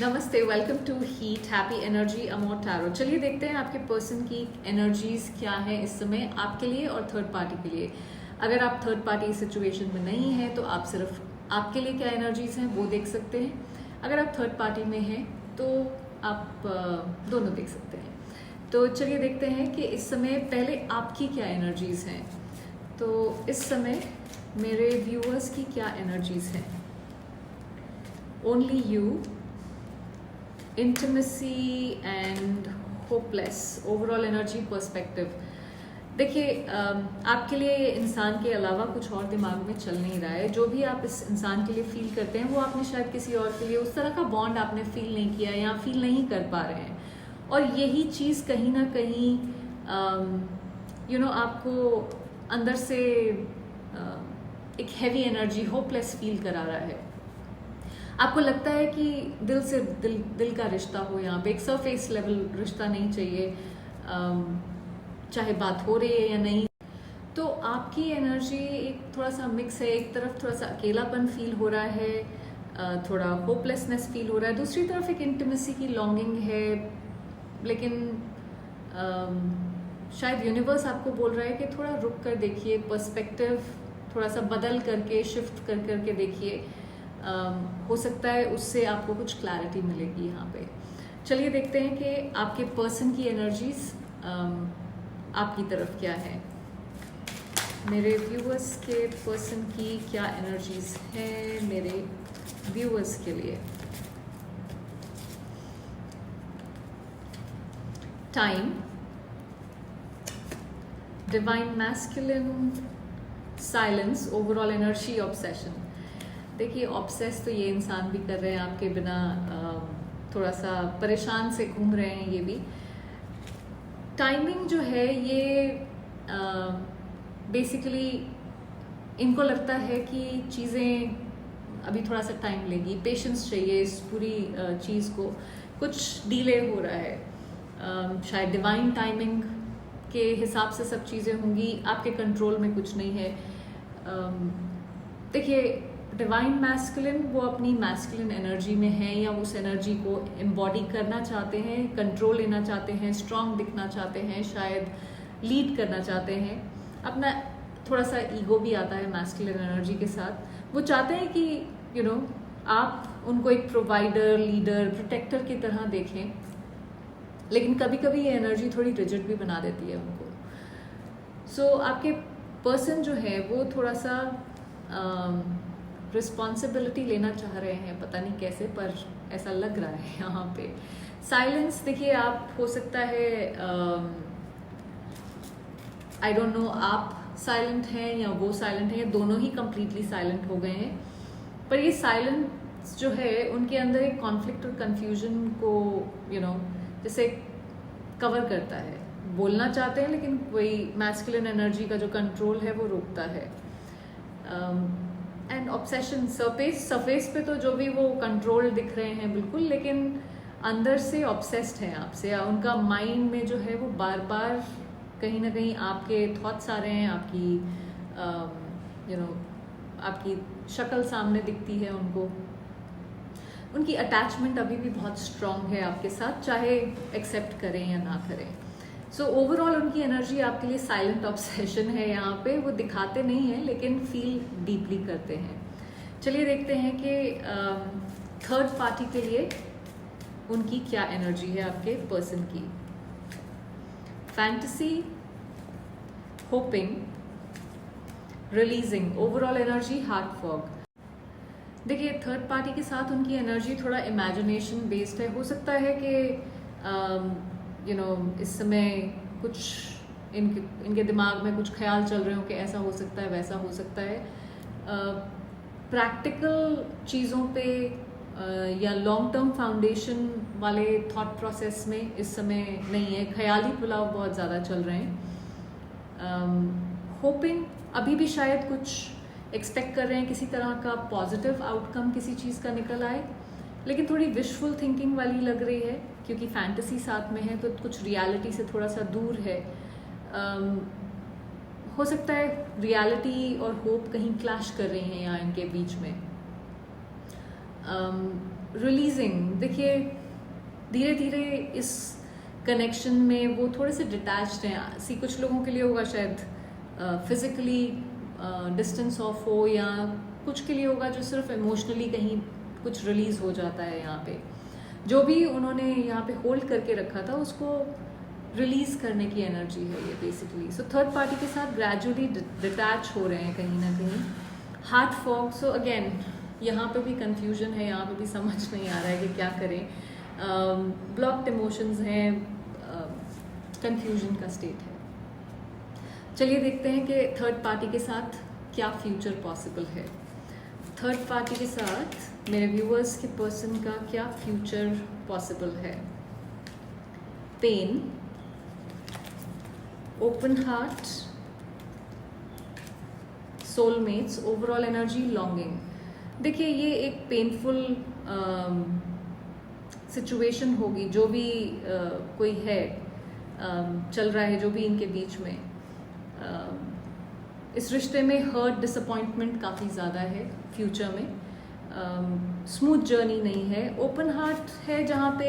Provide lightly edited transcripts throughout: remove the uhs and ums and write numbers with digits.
नमस्ते, welcome to heat happy energy amor tarot. चलिए देखते हैं आपके पर्सन की एनर्जीज क्या है इस समय आपके लिए और थर्ड पार्टी के लिए। अगर आप थर्ड पार्टी सिचुएशन में नहीं है तो आप सिर्फ आपके लिए क्या एनर्जीज हैं वो देख सकते हैं। अगर आप थर्ड पार्टी में हैं तो आप दोनों देख सकते हैं। तो चलिए देखते हैं कि इस समय पहले आपकी क्या एनर्जीज हैं। तो इस समय मेरे व्यूअर्स की क्या एनर्जीज हैं। Only you, intimacy and hopeless, overall energy perspective. देखिए आपके लिए इंसान के अलावा कुछ और दिमाग में चल नहीं रहा है। जो भी आप इस इंसान के लिए फील करते हैं वो आपने शायद किसी और के लिए उस तरह का बॉन्ड आपने फील नहीं किया या फील नहीं कर पा रहे हैं। और यही चीज़ कहीं ना कहीं आपको अंदर से एक हैवी एनर्जी, होपलेस फील करा रहा है। आपको लगता है कि दिल से दिल का रिश्ता हो, यहाँ पे एक सरफेस लेवल रिश्ता नहीं चाहिए, चाहे बात हो रही है या नहीं। तो आपकी एनर्जी एक थोड़ा सा मिक्स है। एक तरफ थोड़ा सा अकेलापन फील हो रहा है, थोड़ा होपलेसनेस फील हो रहा है, दूसरी तरफ एक इंटीमेसी की लॉन्गिंग है। लेकिन शायद यूनिवर्स आपको बोल रहा है कि थोड़ा रुक कर देखिए, पर्सपेक्टिव थोड़ा सा बदल करके, शिफ्ट कर करके देखिए। हो सकता है उससे आपको कुछ क्लैरिटी मिलेगी यहाँ पे। चलिए देखते हैं कि आपके पर्सन की एनर्जीज आपकी तरफ क्या है। मेरे व्यूअर्स के पर्सन की क्या एनर्जीज हैं मेरे व्यूअर्स के लिए। Time, divine masculine, silence, overall energy, obsession. देखिए ऑब्सेस तो ये इंसान भी कर रहे हैं आपके बिना, थोड़ा सा परेशान से घूम रहे हैं ये भी। टाइमिंग जो है ये बेसिकली इनको लगता है कि चीज़ें अभी थोड़ा सा टाइम लेगी, पेशेंस चाहिए इस पूरी चीज़ को, कुछ डिले हो रहा है। शायद डिवाइन टाइमिंग के हिसाब से सब चीज़ें होंगी, आपके कंट्रोल में कुछ नहीं है। देखिए डिवाइन मैस्कुलिन वो अपनी मैस्कुलिन एनर्जी में है या उस एनर्जी को एम्बॉडी करना चाहते हैं, कंट्रोल लेना चाहते हैं, स्ट्रांग दिखना चाहते हैं, शायद लीड करना चाहते हैं। अपना थोड़ा सा ईगो भी आता है मैस्कुलिन एनर्जी के साथ। वो चाहते हैं कि आप उनको एक प्रोवाइडर, लीडर, प्रोटेक्टर की तरह देखें। लेकिन कभी कभी ये एनर्जी थोड़ी रिजिड भी बना देती है उनको। सो आपके पर्सन जो है वो थोड़ा सा रिस्पॉन्सिबिलिटी लेना चाह रहे हैं, पता नहीं कैसे, पर ऐसा लग रहा है यहाँ पे। साइलेंस, देखिए आप हो सकता है आई डोंट नो आप साइलेंट हैं या वो साइलेंट है या दोनों ही कंप्लीटली साइलेंट हो गए हैं। पर ये साइलेंस जो है उनके अंदर एक कॉन्फ्लिक्ट और कंफ्यूजन को जैसे कवर करता है। बोलना चाहते हैं लेकिन वही मैस्कुलिन एनर्जी का जो कंट्रोल है वो रोकता है। एंड ऑब्सेशन, सरफेस पे तो जो भी वो कंट्रोल दिख रहे हैं बिल्कुल, लेकिन अंदर से ऑब्सेस्ड है आपसे। उनका माइंड में जो है वो बार बार कहीं ना कहीं आपके थॉट्स आ रहे हैं, आपकी आपकी शक्ल सामने दिखती है उनको। उनकी अटैचमेंट अभी भी बहुत स्ट्रांग है आपके साथ, चाहे एक्सेप्ट करें या ना करें। सो ओवरऑल उनकी एनर्जी आपके लिए साइलेंट ऑब्सेशन है यहाँ पे। वो दिखाते नहीं हैं लेकिन फील डीपली करते हैं। चलिए देखते हैं कि थर्ड पार्टी के लिए उनकी क्या एनर्जी है आपके पर्सन की। Fantasy, hopping, releasing, overall energy, heart fog. देखिए थर्ड पार्टी के साथ उनकी एनर्जी थोड़ा इमेजिनेशन बेस्ड है। हो सकता है कि इस समय कुछ इनके दिमाग में कुछ ख्याल चल रहे हो कि ऐसा हो सकता है, वैसा हो सकता है। प्रैक्टिकल चीज़ों पे या लॉन्ग टर्म फाउंडेशन वाले थॉट प्रोसेस में इस समय नहीं है। ख्याली पुलाव बहुत ज़्यादा चल रहे हैं। होपिंग, अभी भी शायद कुछ एक्सपेक्ट कर रहे हैं किसी तरह का पॉजिटिव आउटकम किसी चीज़ का निकल आए, लेकिन थोड़ी विशफुल थिंकिंग वाली लग रही है क्योंकि फैंटेसी साथ में है तो कुछ रियलिटी से थोड़ा सा दूर है। हो सकता है रियलिटी और होप कहीं क्लैश कर रही हैं यहाँ इनके बीच में। रिलीजिंग, देखिए धीरे धीरे इस कनेक्शन में वो थोड़े से डिटैच्ड हैं। कुछ लोगों के लिए होगा शायद फिजिकली डिस्टेंस ऑफ हो, या कुछ के लिए होगा जो सिर्फ इमोशनली कहीं कुछ रिलीज हो जाता है। यहाँ पे जो भी उन्होंने यहाँ पे होल्ड करके रखा था उसको रिलीज करने की एनर्जी है ये बेसिकली। सो थर्ड पार्टी के साथ ग्रेजुअली डिटैच हो रहे हैं कहीं ना कहीं। हार्ट फॉग, सो अगेन यहाँ पे भी कंफ्यूजन है, यहाँ पे भी समझ नहीं आ रहा है कि क्या करें। ब्लॉक्ड इमोशंस हैं, कंफ्यूजन का स्टेट है। चलिए देखते हैं कि थर्ड पार्टी के साथ क्या फ्यूचर पॉसिबल है। थर्ड पार्टी के साथ मेरे व्यूअर्स के पर्सन का क्या फ्यूचर पॉसिबल है। Pain, open heart, soulmates, overall energy, longing. देखिए ये एक पेनफुल सिचुएशन होगी, जो भी कोई है चल रहा है, जो भी इनके बीच में इस रिश्ते में हर्ट, डिसअपॉइंटमेंट काफ़ी ज़्यादा है फ्यूचर में। स्मूथ जर्नी नहीं है। ओपन हार्ट है जहाँ पे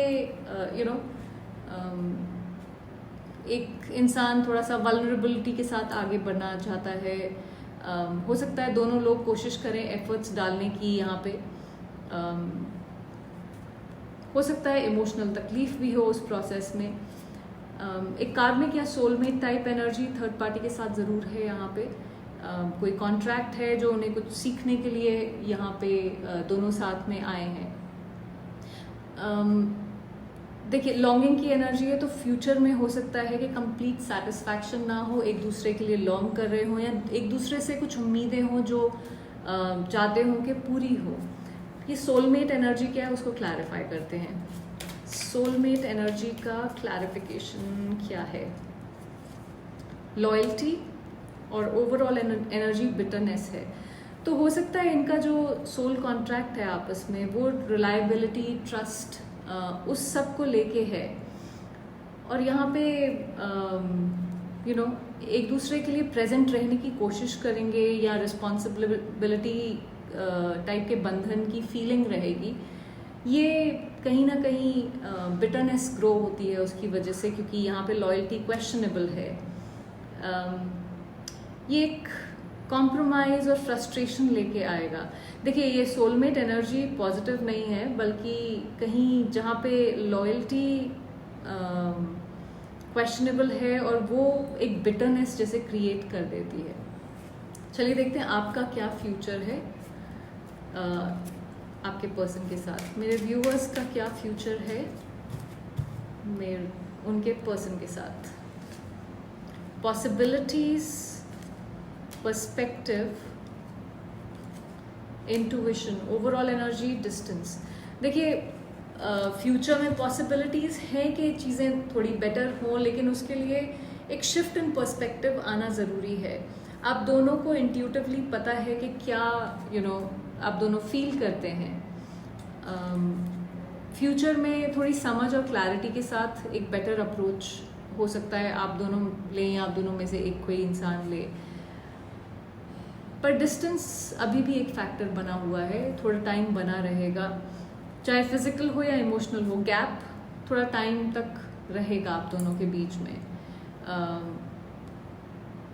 एक इंसान थोड़ा सा वल्नरेबिलिटी के साथ आगे बढ़ना चाहता है। हो सकता है दोनों लोग कोशिश करें एफर्ट्स डालने की यहाँ पे। हो सकता है इमोशनल तकलीफ भी हो उस प्रोसेस में। एक कार्मिक या soulmate type energy third party के साथ ज़रूर है यहाँ पे। कोई कॉन्ट्रैक्ट है जो उन्हें कुछ सीखने के लिए यहाँ पे दोनों साथ में आए हैं। देखिए लॉन्गिंग की एनर्जी है, तो फ्यूचर में हो सकता है कि कंप्लीट सेटिस्फैक्शन ना हो, एक दूसरे के लिए लॉन्ग कर रहे हों, या एक दूसरे से कुछ उम्मीदें हों जो चाहते हों कि पूरी हो। ये सोलमेट एनर्जी क्या है उसको क्लैरिफाई करते हैं। सोलमेट एनर्जी का क्लैरिफिकेशन क्या है। लॉयल्टी और ओवरऑल एनर्जी बिटरनेस है। तो हो सकता है इनका जो सोल कॉन्ट्रैक्ट है आपस में वो रिलायबिलिटी, ट्रस्ट, उस सब को लेके है। और यहाँ पे एक दूसरे के लिए प्रेजेंट रहने की कोशिश करेंगे, या रिस्पॉन्सिबिलिटी टाइप के बंधन की फीलिंग रहेगी। ये कहीं ना कहीं बिटरनेस ग्रो होती है उसकी वजह से, क्योंकि यहाँ पे लॉयल्टी क्वेश्चनेबल है। ये एक कॉम्प्रोमाइज और फ्रस्ट्रेशन लेके आएगा। देखिए ये सोलमेट एनर्जी पॉजिटिव नहीं है, बल्कि कहीं जहाँ पे लॉयल्टी क्वेश्चनेबल है और वो एक बिटरनेस जैसे क्रिएट कर देती है। चलिए देखते हैं आपका क्या फ्यूचर है आपके पर्सन के साथ। मेरे व्यूअर्स का क्या फ्यूचर है उनके पर्सन के साथ। Possibilities, perspective, intuition, overall energy, distance. देखिए फ्यूचर में पॉसिबिलिटीज़ हैं कि चीज़ें थोड़ी बेटर हों, लेकिन उसके लिए एक शिफ्ट इन पर्सपेक्टिव आना ज़रूरी है। आप दोनों को इंट्यूटिवली पता है कि क्या आप दोनों फील करते हैं। फ्यूचर में थोड़ी समझ और क्लैरिटी के साथ एक बेटर अप्रोच हो सकता है आप दोनों लें, या आप दोनों में से एक कोई इंसान ले। पर डिस्टेंस अभी भी एक फैक्टर बना हुआ है, थोड़ा टाइम बना रहेगा, चाहे फिजिकल हो या इमोशनल हो। गैप थोड़ा टाइम तक रहेगा आप दोनों के बीच में।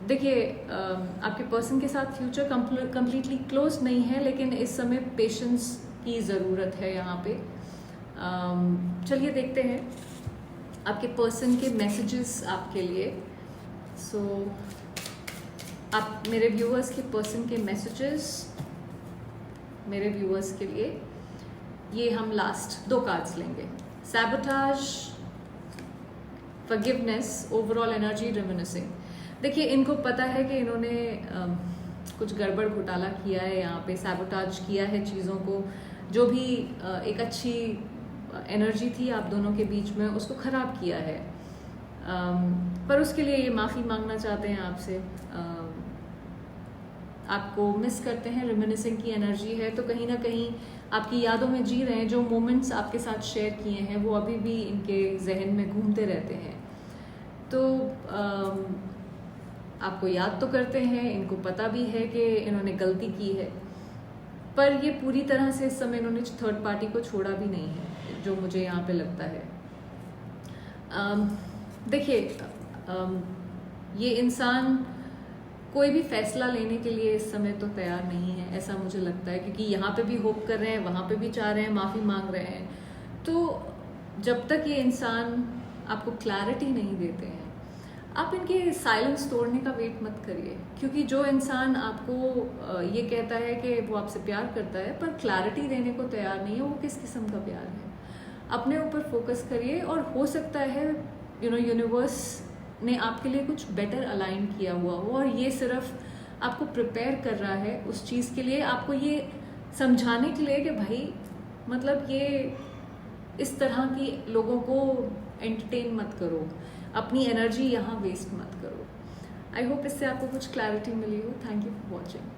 देखिए आपके पर्सन के साथ फ्यूचर कंप्लीटली क्लोज नहीं है, लेकिन इस समय पेशेंस की ज़रूरत है यहाँ पे। चलिए देखते हैं आपके पर्सन के मैसेजेस आपके लिए। सो आप मेरे व्यूअर्स के पर्सन के मैसेजेस मेरे व्यूअर्स के लिए, ये हम लास्ट 2 कार्ड्स लेंगे। Sabotage, forgiveness, overall energy, रिमिनिसिंग। देखिए इनको पता है कि इन्होंने कुछ गड़बड़ घोटाला किया है, यहाँ पे सैबोटाज किया है चीज़ों को। जो भी एक अच्छी एनर्जी थी आप दोनों के बीच में, उसको ख़राब किया है। पर उसके लिए ये माफ़ी मांगना चाहते हैं आपसे। आपको मिस करते हैं, रिमिनिसिंग की एनर्जी है, तो कहीं ना कहीं आपकी यादों में जी रहे हैं। जो मोमेंट्स आपके साथ शेयर किए हैं वो अभी भी इनके जहन में घूमते रहते हैं। तो आपको याद तो करते हैं, इनको पता भी है कि इन्होंने गलती की है, पर ये पूरी तरह से इस समय इन्होंने थर्ड पार्टी को छोड़ा भी नहीं है, जो मुझे यहाँ पे लगता है। देखिए, ये इंसान कोई भी फैसला लेने के लिए इस समय तो तैयार नहीं है, ऐसा मुझे लगता है, क्योंकि यहाँ पे भी होप कर रहे हैं, वहाँ पे भी चाह रहे हैं, माफ़ी मांग रहे हैं। तो जब तक ये इंसान आपको क्लैरिटी नहीं देते हैं, आप इनके साइलेंस तोड़ने का वेट मत करिए, क्योंकि जो इंसान आपको ये कहता है कि वो आपसे प्यार करता है पर क्लैरिटी देने को तैयार नहीं है, वो किस किस्म का प्यार है? अपने ऊपर फोकस करिए, और हो सकता है यूनिवर्स ने आपके लिए कुछ बेटर अलाइन किया हुआ हो, और ये सिर्फ आपको प्रिपेयर कर रहा है उस चीज़ के लिए, आपको ये समझाने के लिए कि भाई मतलब ये इस तरह की लोगों को एंटरटेन मत करो, अपनी एनर्जी यहाँ वेस्ट मत करो। आई होप इससे आपको कुछ क्लैरिटी मिली हो। Thank you for watching.